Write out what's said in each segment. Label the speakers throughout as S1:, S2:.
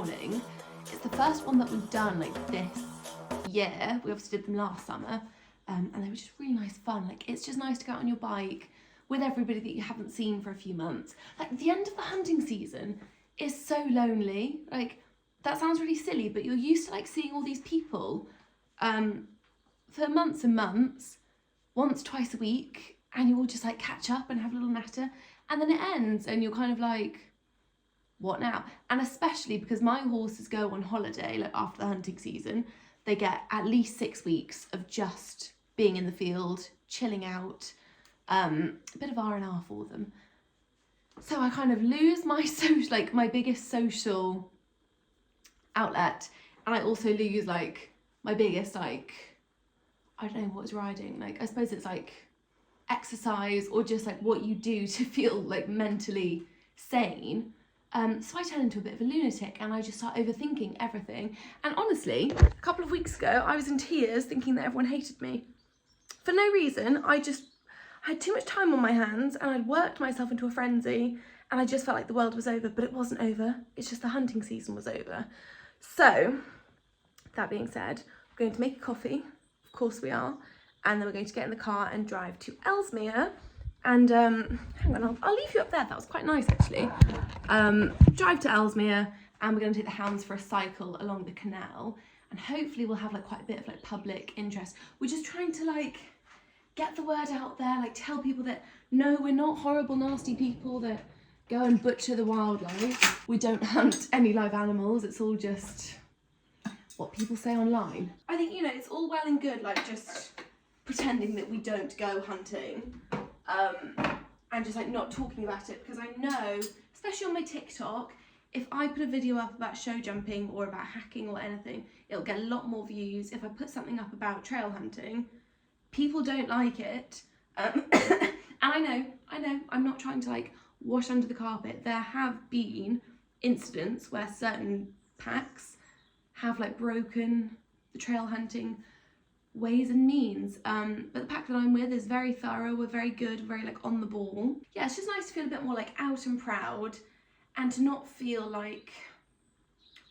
S1: morning. It's the first one that we've done like this year. We obviously did them last summer, and they were just really nice fun. Like, it's just nice to go out on your bike with everybody that you haven't seen for a few months. Like, the end of the hunting season is so lonely. Like, that sounds really silly, but you're used to like seeing all these people for months and months, once, twice a week, and you all just like catch up and have a little natter, and then it ends and you're kind of like, what now? And especially because my horses go on holiday, like after the hunting season, they get at least 6 weeks of just being in the field, chilling out, a bit of R&R for them. So I kind of lose my my biggest social outlet, and I also lose like my biggest like, I don't know what is riding, like I suppose it's like exercise or just like what you do to feel like mentally sane. So I turn into a bit of a lunatic and I just start overthinking everything. And honestly, a couple of weeks ago, I was in tears thinking that everyone hated me. For no reason, I had too much time on my hands and I'd worked myself into a frenzy and I just felt like the world was over, but it wasn't over. It's just the hunting season was over. So, that being said, we're going to make a coffee. Of course we are. And then we're going to get in the car and drive to Ellesmere. And hang on, I'll leave you up there. That was quite nice, actually. Drive to Ellesmere, and we're going to take the hounds for a cycle along the canal. And hopefully we'll have like quite a bit of like public interest. We're just trying to like get the word out there, like tell people that no, we're not horrible, nasty people that go and butcher the wildlife. We don't hunt any live animals. It's all just what people say online. I think, you know, it's all well and good, like just pretending that we don't go hunting. And just like not talking about it, because I know, especially on my TikTok, if I put a video up about show jumping or about hacking or anything, it'll get a lot more views. If I put something up about trail hunting, people don't like it. And I know, I'm not trying to like wash under the carpet. There have been incidents where certain packs have like broken the trail hunting ways and means, but the pack that I'm with is very thorough. We're very good, very like on the ball. Yeah, it's just nice to feel a bit more like out and proud and to not feel like,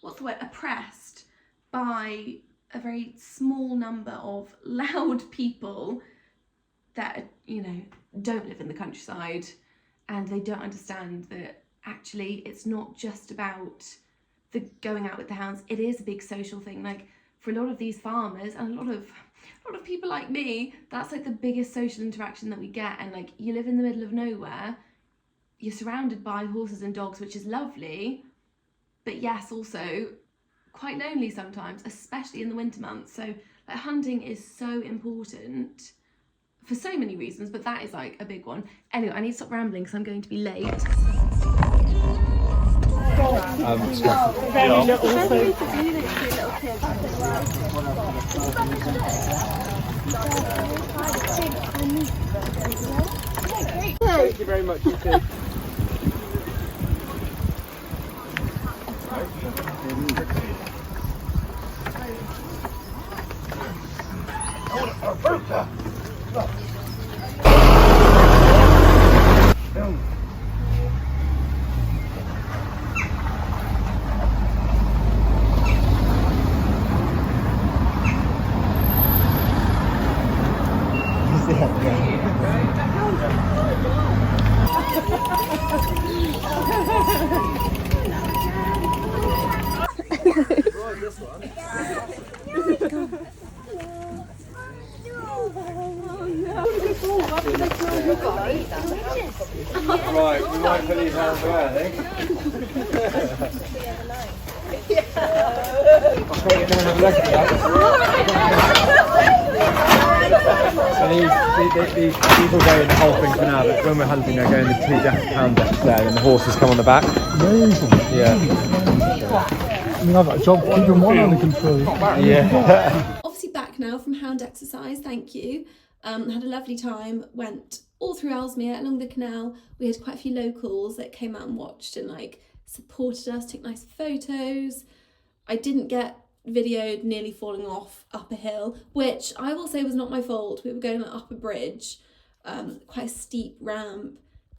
S1: what's the word, oppressed by a very small number of loud people that, you know, don't live in the countryside and they don't understand that actually it's not just about the going out with the hounds. It is a big social thing. Like, for a lot of these farmers and a lot of people like me, that's like the biggest social interaction that we get. And like, you live in the middle of nowhere, you're surrounded by horses and dogs, which is lovely, but yes, also quite lonely sometimes, especially in the winter months. So like, hunting is so important for so many reasons, but that is like a big one. Anyway, I need to stop rambling because I'm going to be late.
S2: Very little food. Thank you very much, you too. Right, we might put these hands away, I think. I'll take it and have a look at that. These will go in the whole thing for now, but when we're hunting, they're going the 2 hound decks there, and the horses come on the back.
S3: Amazing.
S2: Yeah.
S3: I mean, I've got a job keeping one under control.
S2: Yeah.
S4: Obviously back now from hound exercise, thank you. Had a lovely time, went all through Ellesmere, along the canal. We had quite a few locals that came out and watched and like supported us, took nice photos. I didn't get videoed nearly falling off up a hill, which I will say was not my fault. We were going up a bridge, quite a steep ramp.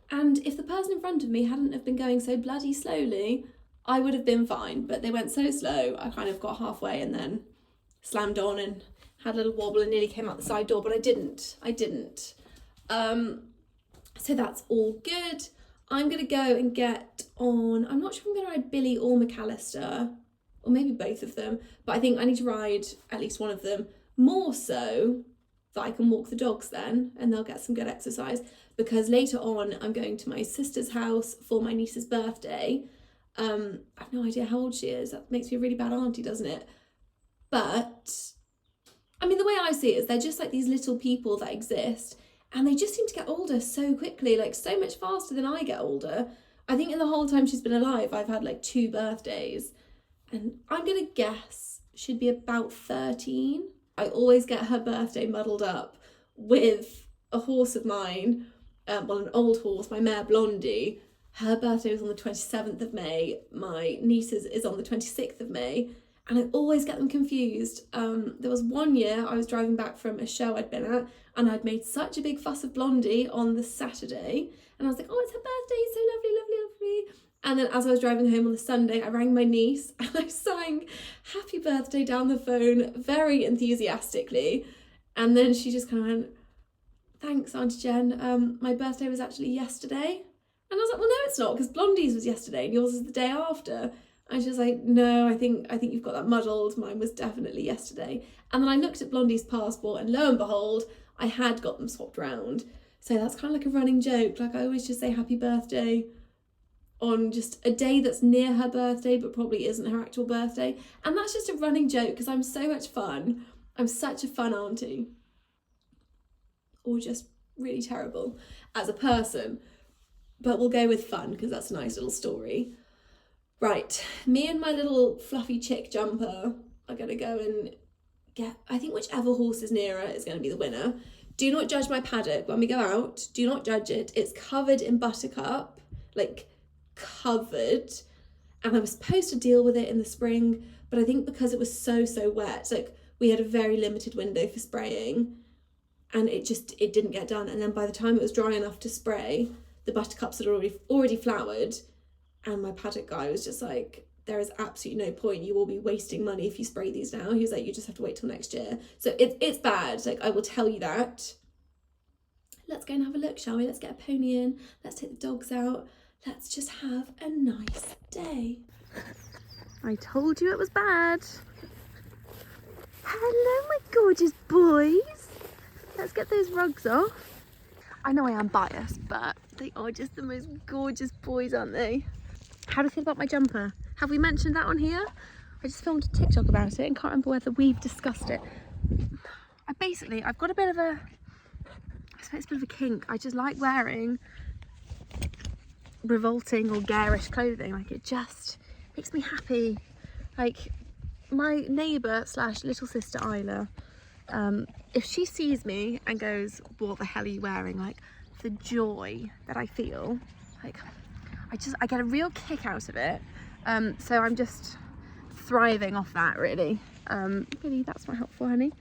S4: And if the person in front of me hadn't have been going so bloody slowly, I would have been fine, but they went so slow. I kind of got halfway and then slammed on and had a little wobble and nearly came out the side door, but I didn't. So that's all good. I'm going to go and get on, I'm not sure if I'm going to ride Billy or McAlester, or maybe both of them, but I think I need to ride at least one of them, more so that I can walk the dogs then, and they'll get some good exercise, because later on I'm going to my sister's house for my niece's birthday. I have no idea how old she is. That makes me a really bad auntie, doesn't it? But, I mean, the way I see it is they're just like these little people that exist, and they just seem to get older so quickly, like so much faster than I get older. I think in the whole time she's been alive, I've had like 2 birthdays, and I'm going to guess she'd be about 13. I always get her birthday muddled up with a horse of mine, well, an old horse, my mare Blondie. Her birthday was on the 27th of May. My niece's is on the 26th of May. And I always get them confused. There was one year I was driving back from a show I'd been at, and I'd made such a big fuss of Blondie on the Saturday. And I was like, oh, it's her birthday, so lovely, lovely, lovely. And then as I was driving home on the Sunday, I rang my niece and I sang happy birthday down the phone very enthusiastically. And then she just kind of went, thanks, Auntie Jen. My birthday was actually yesterday. And I was like, well, no, it's not, because Blondie's was yesterday and yours is the day after. And she was like, no, I think you've got that muddled. Mine was definitely yesterday. And then I looked at Blondie's passport and lo and behold, I had got them swapped round. So that's kind of like a running joke. Like I always just say happy birthday on just a day that's near her birthday, but probably isn't her actual birthday. And that's just a running joke because I'm so much fun. I'm such a fun auntie. Or just really terrible as a person. But we'll go with fun because that's a nice little story. Right, me and my little fluffy chick jumper are going to go and get, I think whichever horse is nearer is going to be the winner. Do not judge my paddock when we go out. Do not judge it. It's covered in buttercup, like covered. And I was supposed to deal with it in the spring, but I think because it was so wet, like we had a very limited window for spraying and it didn't get done. And then by the time it was dry enough to spray, the buttercups had already flowered. And my paddock guy was just like, there is absolutely no point. You will be wasting money if you spray these now. He was like, you just have to wait till next year. So it's bad. Like, I will tell you that. Let's go and have a look, shall we? Let's get a pony in. Let's take the dogs out. Let's just have a nice day. I told you it was bad. Hello, my gorgeous boys. Let's get those rugs off. I know I am biased, but they are just the most gorgeous boys, aren't they? How do you feel about my jumper? Have we mentioned that on here? I just filmed a TikTok about it and can't remember whether we've discussed it. I've got a bit of a, I suppose it's a bit of a kink. I just like wearing revolting or garish clothing. Like it just makes me happy. Like my neighbour / little sister Isla, if she sees me and goes, what the hell are you wearing? Like the joy that I feel, like I get a real kick out of it. So I'm just thriving off that really. Really, that's not helpful, honey.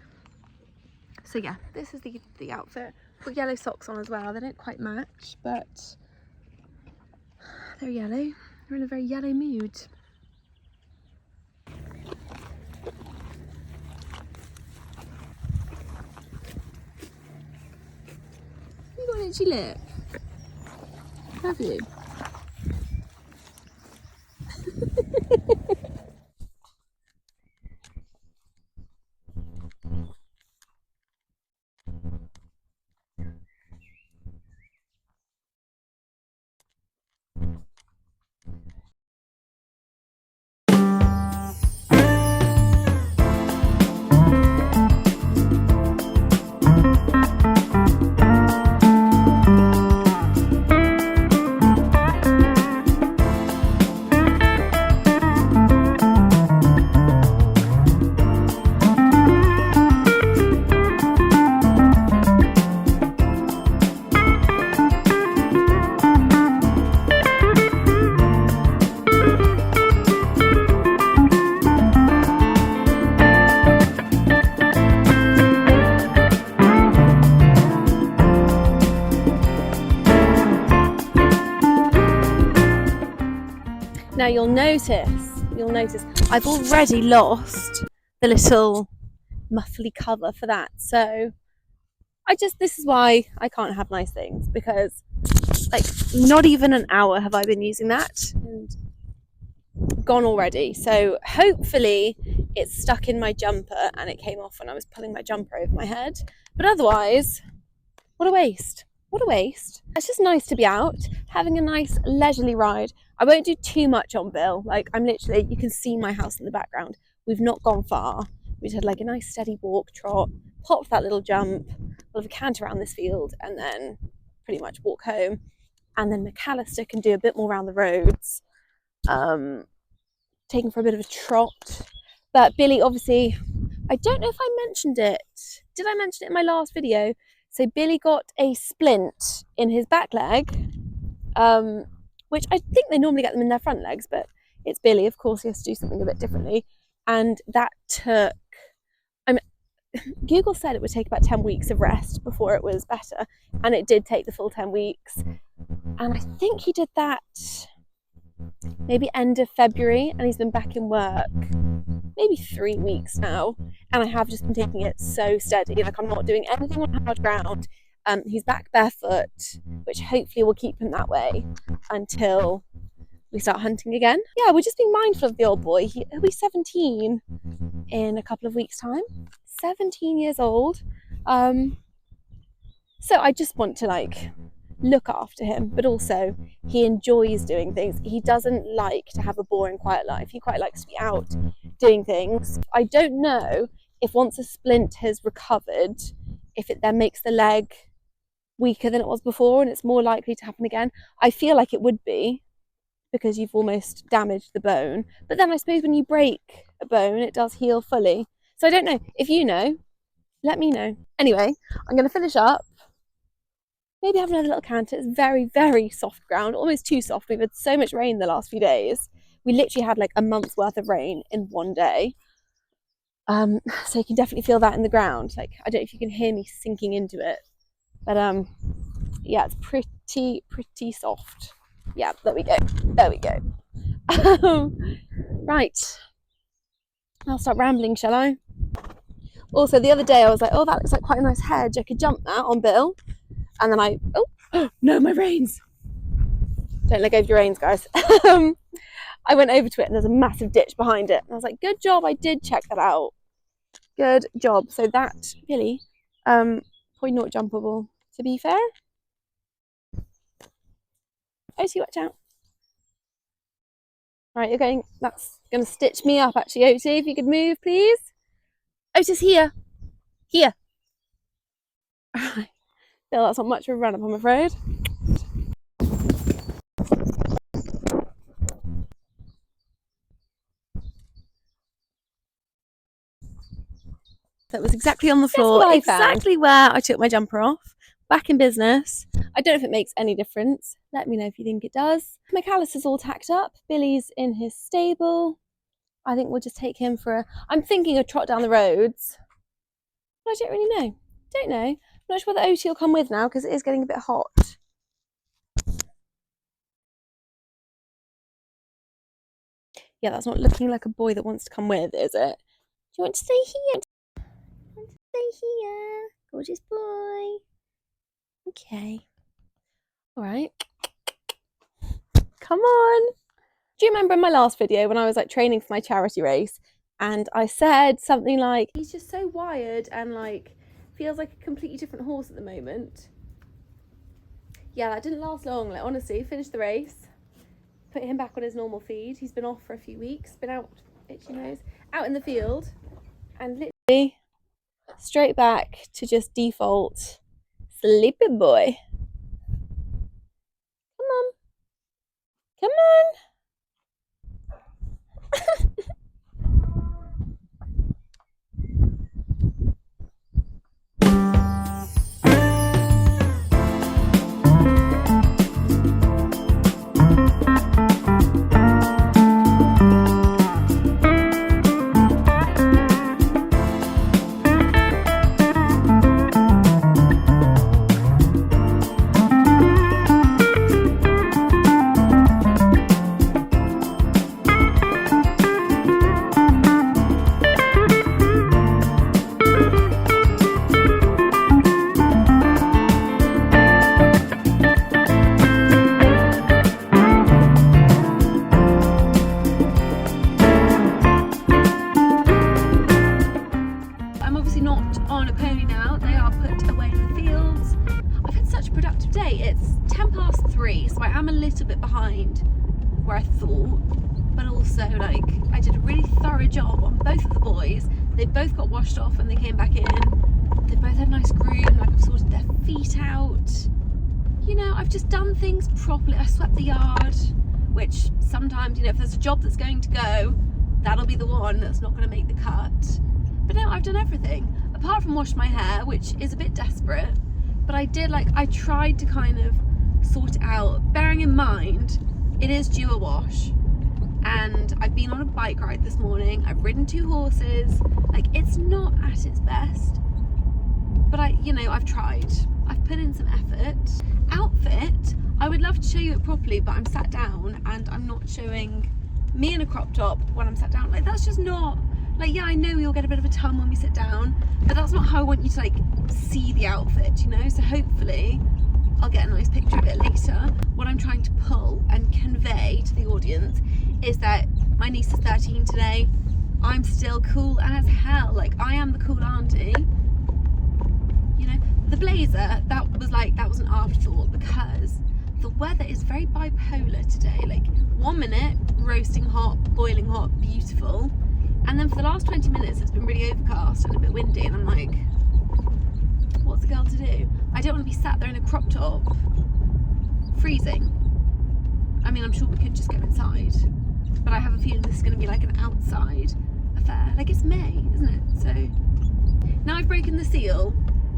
S4: So yeah, this is the outfit. Got yellow socks on as well. They don't quite match, but they're yellow. They're in a very yellow mood. You got an itchy lip? Have you? Now you'll notice I've already lost the little muffly cover for that. So this is why I can't have nice things, because like not even an hour have I been using that and gone already. So hopefully it's stuck in my jumper and it came off when I was pulling my jumper over my head. But otherwise, what a waste. What a waste. It's just nice to be out, having a nice leisurely ride. I won't do too much on Bill. Like, I'm literally, you can see my house in the background. We've not gone far. We just had like a nice steady walk, trot, popped that little jump, we'll have a canter around this field, and then pretty much walk home. And then McAlester can do a bit more around the roads, taking for a bit of a trot. But Billy, obviously, I don't know if I mentioned it. Did I mention it in my last video? So Billy got a splint in his back leg, which I think they normally get them in their front legs, but it's Billy, of course, he has to do something a bit differently. And that took, Google said it would take about 10 weeks of rest before it was better, and it did take the full 10 weeks. And I think he did that maybe end of February, and he's been back in work maybe 3 weeks now, and I have just been taking it so steady, like I'm not doing anything on hard ground. He's back barefoot, which hopefully will keep him that way until we start hunting again. Yeah, we're just being mindful of the old boy. He'll be 17 in a couple of weeks' time. 17 years old. So I just want to like look after him, but also he enjoys doing things. He doesn't like to have a boring, quiet life. He quite likes to be out doing things. I don't know if once a splint has recovered, if it then makes the leg weaker than it was before and it's more likely to happen again. I feel like it would be, because you've almost damaged the bone. But then I suppose when you break a bone, it does heal fully. So I don't know. If you know, let me know. Anyway, I'm going to finish up. Maybe have another little canter. It's very, very soft ground, almost too soft. We've had so much rain the last few days. We literally had like a month's worth of rain in one day. So you can definitely feel that in the ground. Like, I don't know if you can hear me sinking into it. But yeah, it's pretty soft. Yeah, there we go. There we go. Right. I'll start rambling, shall I? Also, the other day I was like, oh, that looks like quite a nice hedge. I could jump that on Bill. And then oh no, my reins. Don't let go of your reins, guys. I went over to it and there's a massive ditch behind it. And I was like, good job, I did check that out. Good job. So that, Billy, probably not jumpable, to be fair. Otis, watch out. Right, that's going to stitch me up, actually, Otis. If you could move, please. Otis, here. Here. All right. Bill, that's not much of a run-up, I'm afraid. That was exactly on the floor, exactly where I took my jumper off. Back in business. I don't know if it makes any difference. Let me know if you think it does. McAllister's all tacked up. Billy's in his stable. I think we'll just take him for I'm thinking a trot down the roads. But I don't really know. Don't know. I'm not sure whether Otis will come with now because it is getting a bit hot. Yeah, that's not looking like a boy that wants to come with, is it? Do you want to stay here? Stay here. Gorgeous boy. Okay. All right. Come on. Do you remember in my last video when I was like training for my charity race and I said something like, he's just so wired and like feels like a completely different horse at the moment. Yeah, that didn't last long. Like, honestly, finished the race, put him back on his normal feed. He's been off for a few weeks, been out, itchy nose, out in the field, and literally straight back to just default sleepy boy. Come on. Come on. not on a pony now. They are put away in the fields. I've had such a productive day. It's 3:10, so I am a little bit behind where I thought, but also like I did a really thorough job on both of the boys. They both got washed off when they came back in. They both had a nice groom, like I've sorted their feet out. You know, I've just done things properly. I swept the yard, which sometimes, you know, if there's a job that's going to go, that'll be the one that's not going to make the cut. But no, I've done everything, apart from wash my hair, which is a bit desperate. But I did, like, I tried to kind of sort it out, bearing in mind, it is due a wash. And I've been on a bike ride this morning, I've ridden 2 horses, like, it's not at its best. But I've tried. I've put in some effort. Outfit, I would love to show you it properly, but I'm sat down and I'm not showing me in a crop top when I'm sat down. Like, that's just not, like, yeah, I know you'll get a bit of a tum when we sit down, but that's not how I want you to, like, see the outfit, you know? So hopefully I'll get a nice picture of it later. What I'm trying to pull and convey to the audience is that my niece is 13 today. I'm still cool as hell. Like, I am the cool auntie. You know, the blazer, that was an afterthought because the weather is very bipolar today. Like, 1 minute, roasting hot, boiling hot, beautiful. And then for the last 20 minutes, it's been really overcast and a bit windy. And I'm like, what's a girl to do? I don't want to be sat there in a crop top, freezing. I mean, I'm sure we could just go inside, but I have a feeling this is going to be like an outside affair. Like, it's May, isn't it? So now I've broken the seal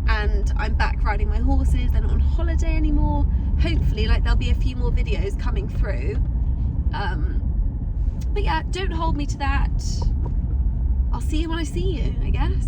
S4: and I'm back riding my horses. They're not on holiday anymore. Hopefully, like, there'll be a few more videos coming through. But yeah, don't hold me to that. I'll see you when I see you, I guess.